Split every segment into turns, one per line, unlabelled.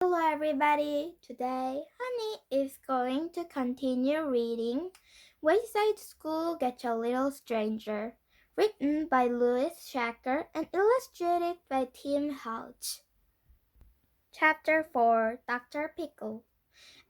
Hello everybody! Today, Honey is going to continue reading Wayside School Gets a Little Stranger, written by Louis Shacker and illustrated by Tim Houch. Chapter 4 Dr. Pickle.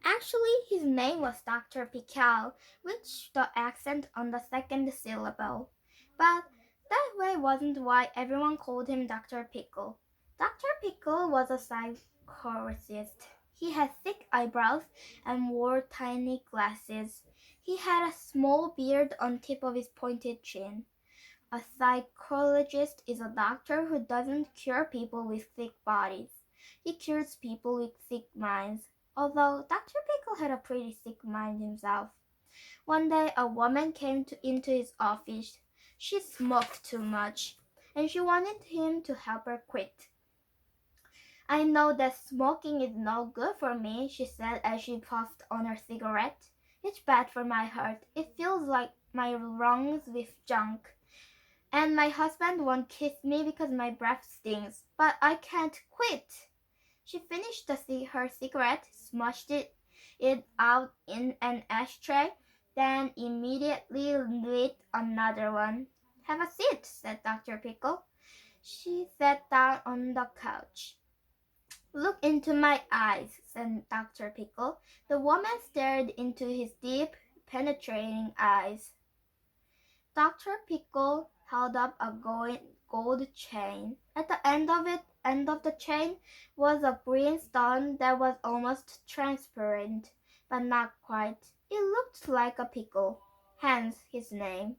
Actually, his name was Dr. Pickle, which the accent on the second syllable. But that way wasn't why everyone called him Dr. Pickle. Dr. Pickle was a psychologist. He had thick eyebrows and wore tiny glasses. He had a small beard on tip of his pointed chin. A psychologist is a doctor who doesn't cure people with thick bodies. He cures people with thick minds, although Dr. Pickle had a pretty thick mind himself. One day a woman came into his office. She smoked too much, and she wanted him to help her quit. I know that smoking is no good for me, she said as she puffed on her cigarette. It's bad for my heart. It feels like my lungs with junk. And my husband won't kiss me because my breath stings, but I can't quit. She finished her cigarette, smushed it out in an ashtray, then immediately lit another one. Have a seat, said Dr. Pickle. She sat down on the couch. Look into my eyes, said Dr. Pickle. The woman stared into his deep, penetrating eyes. Dr. Pickle held up a gold chain. At the end of the chain was a green stone that was almost transparent, but not quite. It looked like a pickle, hence his name.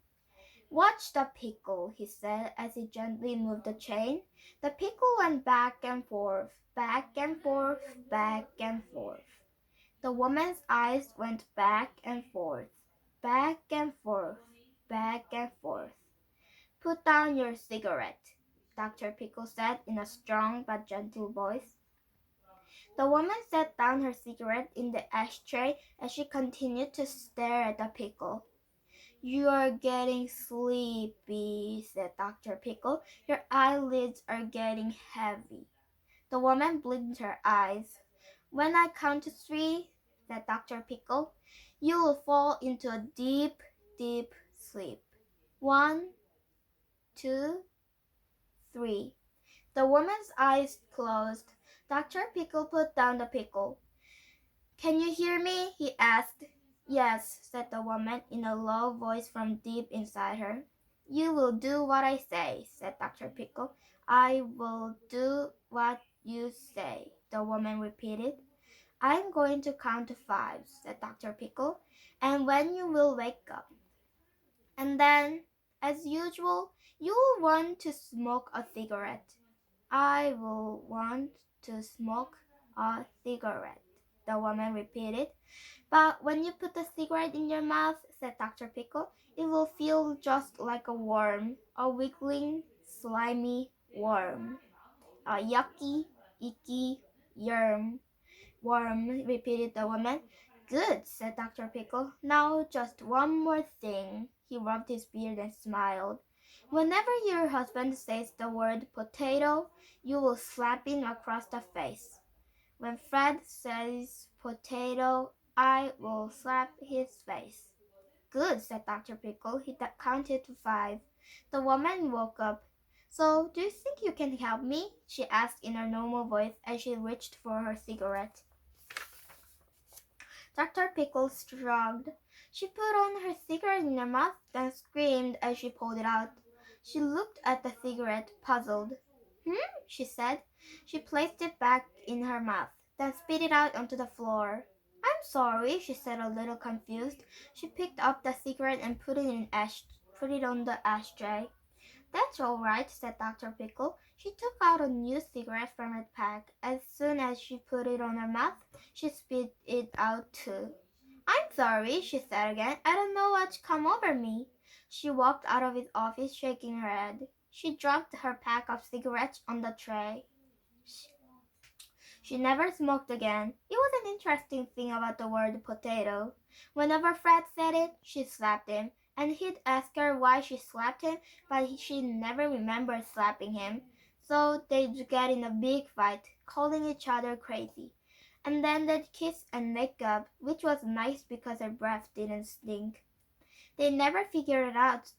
Watch the pickle, he said as he gently moved the chain. The pickle went back and forth, back and forth, back and forth. The woman's eyes went back and forth, back and forth, back and forth. Put down your cigarette, Dr. Pickle said in a strong but gentle voice. The woman set down her cigarette in the ashtray as she continued to stare at the pickle. You are getting sleepy, said Dr. Pickle. Your eyelids are getting heavy. The woman blinked her eyes. When I count to three, said Dr. Pickle, you will fall into a deep, deep sleep. 1, 2, 3. The woman's eyes closed. Dr. Pickle put down the pickle. Can you hear me? He asked. Yes, said the woman in a low voice from deep inside her. You will do what I say, said Dr. Pickle. I will do what you say, the woman repeated. I'm going to count to 5, said Dr. Pickle, and when you will wake up. And then, as usual, you will want to smoke a cigarette. I will want to smoke a cigarette, the woman repeated. But when you put the cigarette in your mouth, said Dr. Pickle, it will feel just like a worm, a wiggling, slimy worm. A yucky, icky worm, repeated the woman. Good, said Dr. Pickle. Now just one more thing. He rubbed his beard and smiled. Whenever your husband says the word potato, you will slap him across the face. When Fred says potato, I will slap his face. Good, said Dr. Pickle. He counted to 5. The woman woke up. So, do you think you can help me? She asked in her normal voice as she reached for her cigarette. Dr. Pickle shrugged. She put on her cigarette in her mouth, then screamed as she pulled it out. She looked at the cigarette, puzzled. She said. She placed it back in her mouth, then spit it out onto the floor. I'm sorry, she said, a little confused. She picked up the cigarette and put it on the ashtray. That's all right, said Dr. Pickle. She took out a new cigarette from her pack. As soon as she put it on her mouth, she spit it out too. I'm sorry, she said again. I don't know what's come over me. She walked out of his office shaking her head. She dropped her pack of cigarettes on the tray. She never smoked again. It was an interesting thing about the word potato. Whenever Fred said it, she slapped him, and he'd ask her why she slapped him, but she never remembered slapping him. So they'd get in a big fight, calling each other crazy. And then they'd kiss and make up, which was nice because her breath didn't stink. They never figured out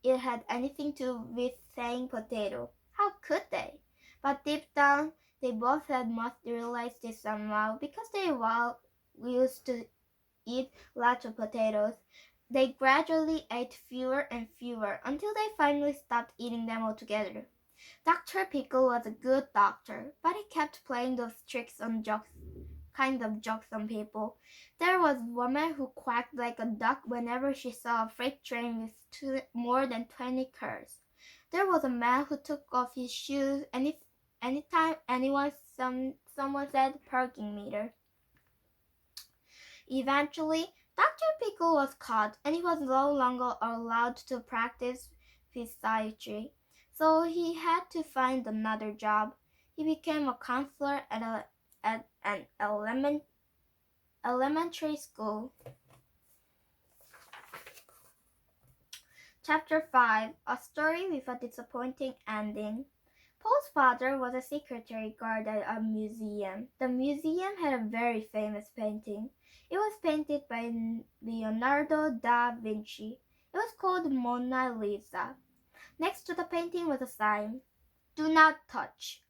it had anything to do with saying potato. How could they? But deep down, they both had must realize this somehow because they were used to eat lots of potatoes. They gradually ate fewer and fewer until they finally stopped eating them altogether. Dr. Pickle was a good doctor, but he kept playing those tricks on jokes on people. There was a woman who quacked like a duck whenever she saw a freight train with more than 20 cars. There was a man who took off his shoes anytime someone said parking meter. Eventually, Dr. Pickle was caught and he was no longer allowed to practice physiatry, so he had to find another job. He became a counselor at an elementary school. Chapter 5, A Story with a Disappointing Ending. Paul's father was a security guard at a museum. The museum had a very famous painting. It was painted by Leonardo da Vinci. It was called Mona Lisa. Next to the painting was a sign, "Do not touch."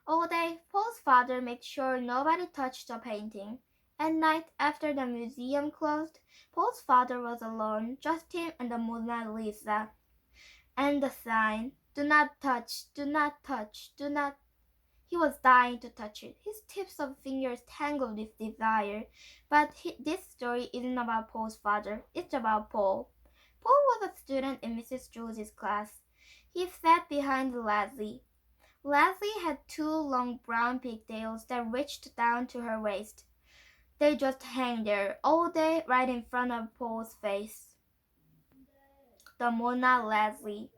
All day, Paul's father made sure nobody touched the painting. At night, after the museum closed, Paul's father was alone, just him and the Mona Lisa. And the sign, "Do not touch, do not touch, do not." He was dying to touch it. His tips of fingers tangled with desire. But this story isn't about Paul's father. It's about Paul. Paul was a student in Mrs. Jules's class. He sat behind Leslie. Leslie had two long brown pigtails that reached down to her waist. They just hang there all day right in front of Paul's face. The Mona Leslie.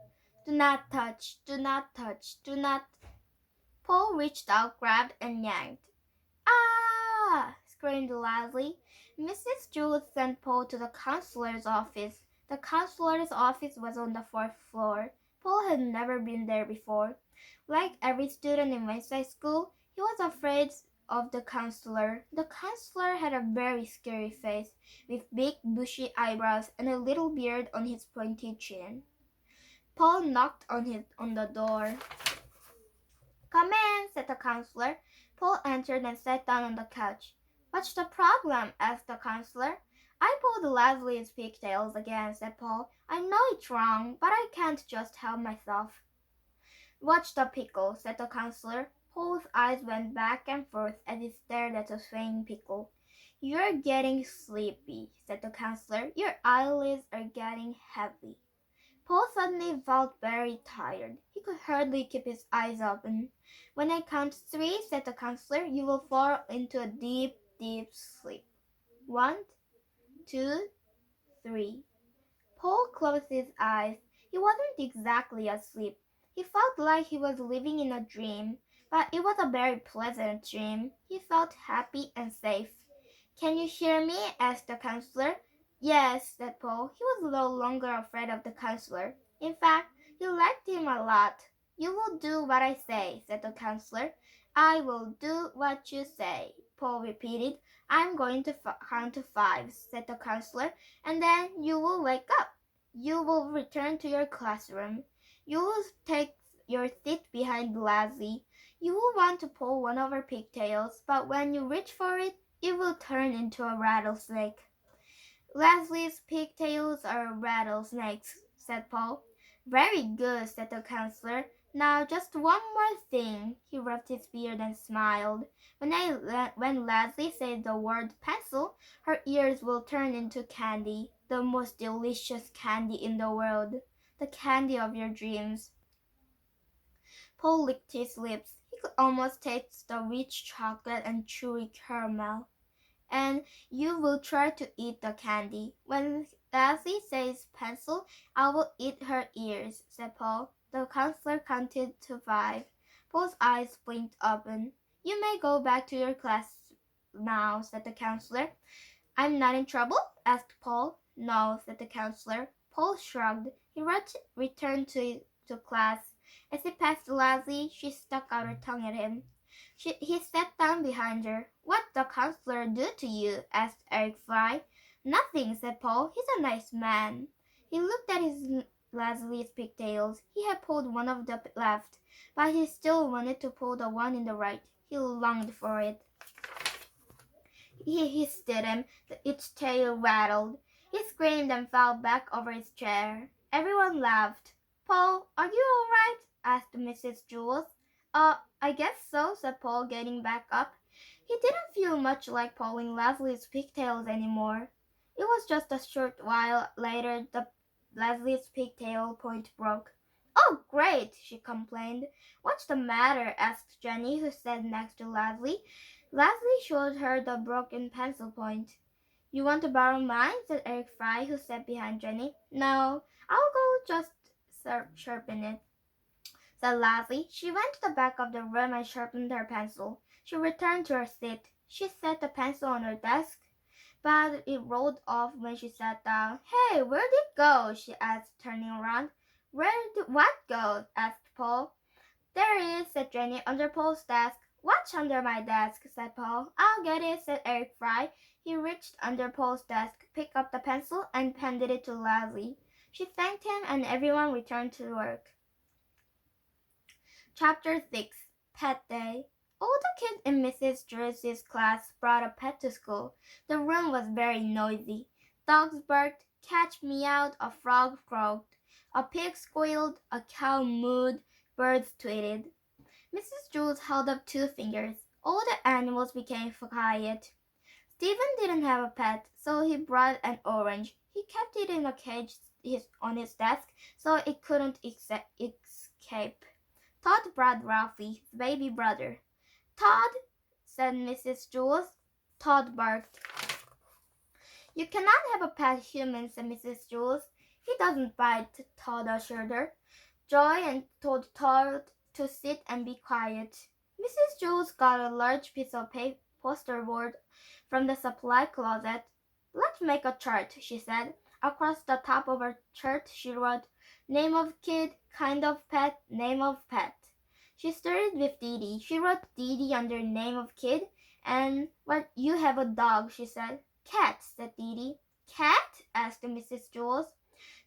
"Do not touch, do not touch, do not." Paul reached out, grabbed, and yanked. "Ah!" screamed Leslie. Mrs. Jules sent Paul to the counselor's office. The counselor's office was on the fourth floor. Paul had never been there before. Like every student in Wayside School, he was afraid of the counselor. The counselor had a very scary face, with big bushy eyebrows and a little beard on his pointy chin. Paul knocked on the door. "Come in," said the counselor. Paul entered and sat down on the couch. "What's the problem?" asked the counselor. "I pulled Leslie's pigtails again," said Paul. "I know it's wrong, but I can't just help myself." "Watch the pickle," said the counselor. Paul's eyes went back and forth as he stared at the swaying pickle. "You're getting sleepy," said the counselor. "Your eyelids are getting heavy." Paul suddenly felt very tired. He could hardly keep his eyes open. "When I count three," said the counselor, "you will fall into a deep, deep sleep. 1, 2, 3. Paul closed his eyes. He wasn't exactly asleep. He felt like he was living in a dream, but it was a very pleasant dream. He felt happy and safe. "Can you hear me?" asked the counselor. "Yes," said Paul. He was no longer afraid of the counselor. In fact, he liked him a lot. "You will do what I say," said the counselor. "I will do what you say," Paul repeated. "I'm going to count to 5, said the counselor, "and then you will wake up. You will return to your classroom. You will take your seat behind Lassie. You will want to pull one of her pigtails, but when you reach for it, it will turn into a rattlesnake." "Leslie's pigtails are rattlesnakes," said Paul. "Very good," said the counselor. "Now just one more thing." He rubbed his beard and smiled. When Leslie said the word pencil, her ears will turn into candy, the most delicious candy in the world, the candy of your dreams." Paul licked his lips. He could almost taste the rich chocolate and chewy caramel. "And you will try to eat the candy. When Lassie says pencil, I will eat her ears," said Paul. The counselor counted to 5. Paul's eyes blinked open. "You may go back to your class now," said the counselor. "I'm not in trouble?" asked Paul. "No," said the counselor. Paul shrugged. He returned to class. As he passed Lassie, she stuck out her tongue at him. He sat down behind her. "What the counselor do to you?" asked Eric Fry. "Nothing," said Paul. "He's a nice man." He looked at his Leslie's pigtails. He had pulled one of the left, but he still wanted to pull the one in the right. He longed for it. He hissed at him. Its tail rattled. He screamed and fell back over his chair. Everyone laughed. "Paul, are you all right?" asked Mrs. Jules. I guess so," said Paul, getting back up. He didn't feel much like pulling Leslie's pigtails anymore. It was just a short while later that Leslie's pigtail point broke. "Oh, great!" she complained. "What's the matter?" asked Jenny, who sat next to Leslie. Leslie showed her the broken pencil point. "You want to borrow mine?" said Eric Fry, who sat behind Jenny. "No, I'll go just sharpen it," said Leslie. She went to the back of the room and sharpened her pencil. She returned to her seat. She set the pencil on her desk, but it rolled off when she sat down. "Hey, where did it go?" she asked, turning around. "Where did what go?" asked Paul. "There it is," said Jenny, "under Paul's desk." "What's under my desk?" said Paul. "I'll get it," said Eric Fry. He reached under Paul's desk, picked up the pencil, and handed it to Leslie. She thanked him, and everyone returned to work. Chapter 6. Pet Day. All the kids in Mrs. Jules's class brought a pet to school. The room was very noisy. Dogs barked, cats meowed, a frog croaked, a pig squealed, a cow mooed, birds tweeted. Mrs. Jules held up 2 fingers. All the animals became quiet. Stephen didn't have a pet, so he brought an orange. He kept it in a cage on his desk so it couldn't escape. Todd brought Ralphie, his baby brother. "Todd," said Mrs. Jules. Todd barked. "You cannot have a pet human," said Mrs. Jules. "He doesn't bite," Todd assured her. Joy told Todd to sit and be quiet. Mrs. Jules got a large piece of poster board from the supply closet. "Let's make a chart," she said. Across the top of her chart she wrote, "Name of kid, kind of pet, name of pet." She started with Dee Dee. She wrote Dee Dee under name of kid. "And what, you have a dog," she said. "Cat," said Dee Dee. "Cat?" asked Mrs. Jules.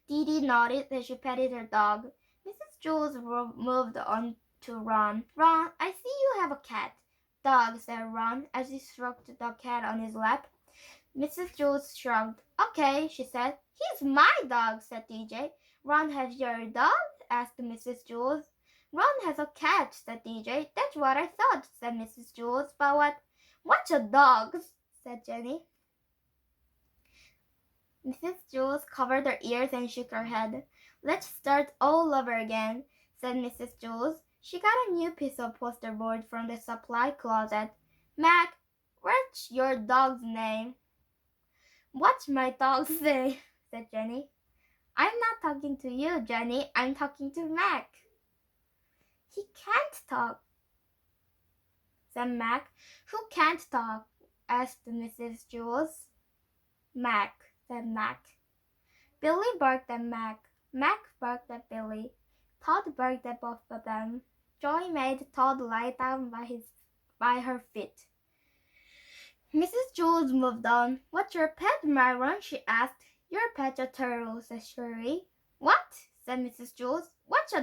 Dee Dee nodded as she petted her dog. Mrs. Jules moved on to Ron. "Ron, I see you have a cat." "Dog," said Ron as he stroked the cat on his lap. Mrs. Jules shrugged. "Okay," she said. "He's my dog," said DJ. "Ron has your dog?" asked Mrs. Jules. "Ron has a cat," said DJ. "That's what I thought," said Mrs. Jules. "But what's a dog?" said Jenny. Mrs. Jules covered her ears and shook her head. "Let's start all over again," said Mrs. Jules. She got a new piece of poster board from the supply closet. "Mac, what's your dog's name?" "What's my dog's name?" said Jenny. "I'm not talking to you, Jenny. I'm talking to Mac." "He can't talk," said Mac. "Who can't talk?" asked Mrs. Jules. "Mac," said Mac. Billy barked at Mac. Mac barked at Billy. Todd barked at both of them. Joy made Todd lie down by her feet. Mrs. Jules moved on. "What's your pet, Myron?" she asked. "Your pet's a turtle," said Shirley. "What?" said Mrs. Jules. What's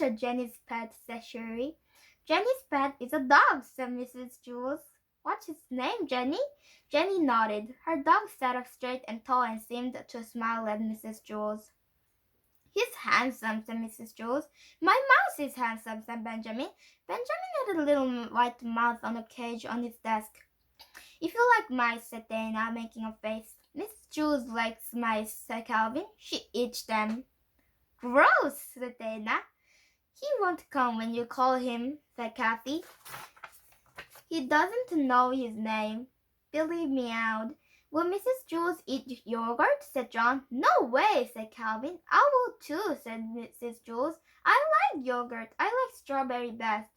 a Jenny's pet?" said Shirley. "Jenny's pet is a dog," said Mrs. Jules. "What's his name, Jenny?" Jenny nodded. Her dog sat up straight and tall and seemed to smile at Mrs. Jules. "He's handsome," said Mrs. Jules. "My mouse is handsome," said Benjamin. Benjamin had a little white mouse on a cage on his desk. "If you like mice," said Dana, making a face. "Mrs. Jules likes mice," said Calvin. "She eats them." "Gross," said Dana. "He won't come when you call him," said Kathy. "He doesn't know his name." Billy meowed. "Will Mrs. Jules eat yogurt?" said John. "No way," said Calvin. "I will too," said Mrs. Jules. "I like yogurt. I like strawberry best."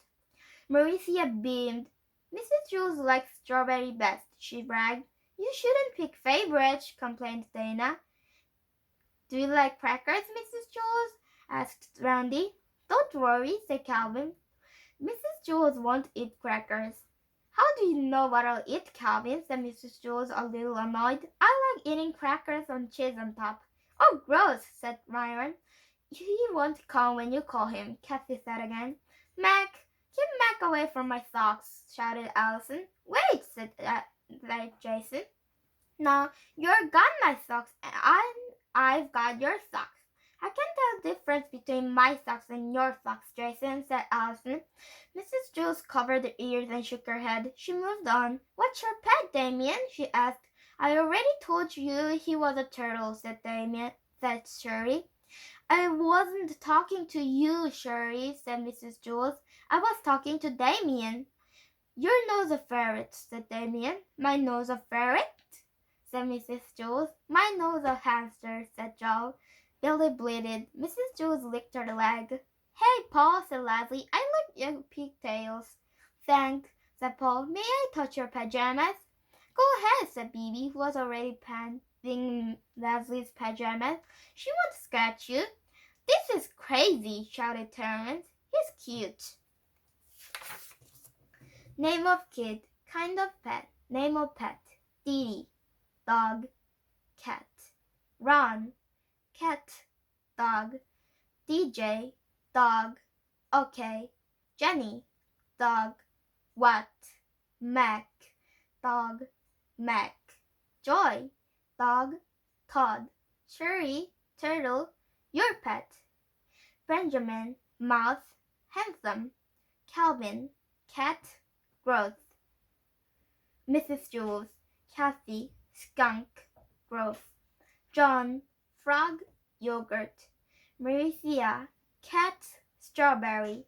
Mauricia beamed. "Mrs. Jules likes strawberry best," she bragged. "You shouldn't pick favorites," complained Dana. "Do you like crackers, Mrs. Jules?" asked Randy. "Don't worry," said Calvin. Mrs. Jules won't eat crackers. How do you know what I'll eat, Calvin? Said Mrs. Jules, a little annoyed. I like eating crackers on cheese on top. Oh, gross, said Myron. He won't come when you call him, Kathy said again. Mac, keep Mac away from my socks, shouted Allison. Wait, said Jason. No, you've got my socks and I've got your socks. I can tell the difference between my socks and your socks, Jason, said Allison. Mrs. Jules covered her ears and shook her head. She moved on. What's your pet, Damien? She asked. I already told you he was a turtle, said Shirley. I wasn't talking to you, Shirley, said Mrs. Jules. I was talking to Damien. Your nose a ferret, said Damien. My nose a ferret? Said Mrs. Jules. My nose a hamster, said Joe. Billy bleated. Mrs. Jules licked her leg. Hey, Paul, said Leslie. I like your pigtails. Thanks, said Paul. May I touch your pajamas? Go ahead, said Bibi, who was already panting Leslie's pajamas. She won't scratch you. This is crazy, shouted Terence. He's cute. Name of kid, kind of pet. Name of pet, Dee. Dog, cat. Ron, cat, dog. DJ, dog. Okay. Jenny, dog. What? Mac, dog. Mac. Joy, dog. Todd. Sherry, turtle. Your pet. Benjamin, mouse. Handsome. Calvin, cat. Growth. Mrs. Jules, Kathy, skunk. Growth. John, frog. Yogurt. Maricia, cat. Strawberry.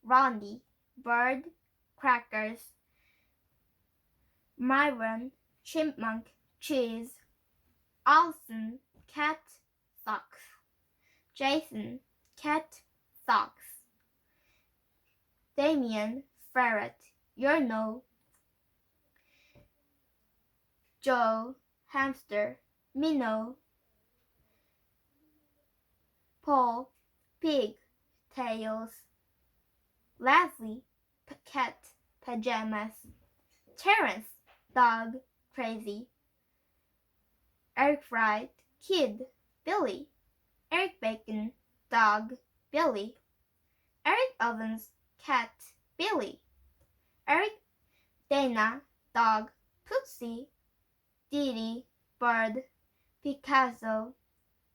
Rondi, bird. Crackers. Myron, chipmunk. Cheese. Alson, cat. Socks. Jason, cat. Socks. Damien, ferret. Urinal. Joe, hamster. Minnow. Paul, pig. Tails. Leslie, cat. Pajamas. Terence, dog. Crazy. Eric Wright, kid. Billy. Eric Bacon, dog. Billy. Eric Evans, cat. Billy. Eric Dana, dog. Tootsie. Didi, bird. Picasso,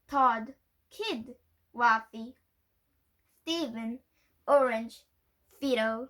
Todd. Kid. Waffy. Stephen, orange. Fido.